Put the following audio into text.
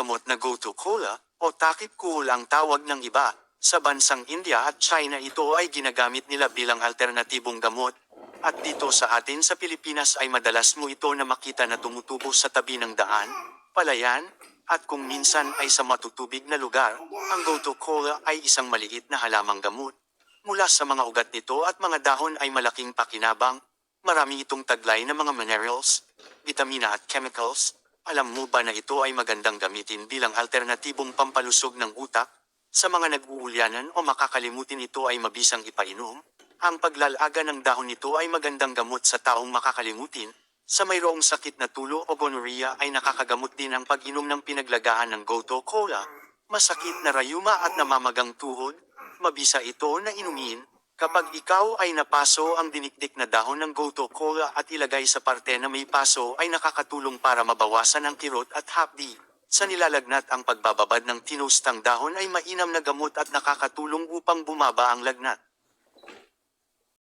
gamot na Gotu Kola o takip kuhol ang tawag ng iba. Sa bansang India at China ito ay ginagamit nila bilang alternatibong gamot. At dito sa atin sa Pilipinas ay madalas mo ito na makita na tumutubo sa tabi ng daan, palayan, at kung minsan ay sa matutubig na lugar. Ang Gotu Kola ay isang maliit na halamang gamot. Mula sa mga ugat nito at mga dahon ay malaking pakinabang. Marami itong taglay na mga minerals, vitamina at chemicals. Alam mo ba na ito ay magandang gamitin bilang alternatibong pampalusog ng utak? Sa mga nag-uulyanan o makakalimutin ito ay mabisang ipainom. Ang paglalaga ng dahon nito ay magandang gamot sa taong makakalimutin. Sa mayroong sakit na tulo o gonorrhea ay nakakagamot din ang pag-inom ng pinaglagahan ng Gotu Kola. Masakit na rayuma at namamagang tuhod, mabisa ito na inumin. Kapag ikaw ay napaso ang dinikdik na dahon ng Gotu Kola at ilagay sa parte na may paso ay nakakatulong para mabawasan ang kirot at hapdi. Sa nilalagnat ang pagbababad ng tinustang dahon ay mainam na gamot at nakakatulong upang bumaba ang lagnat.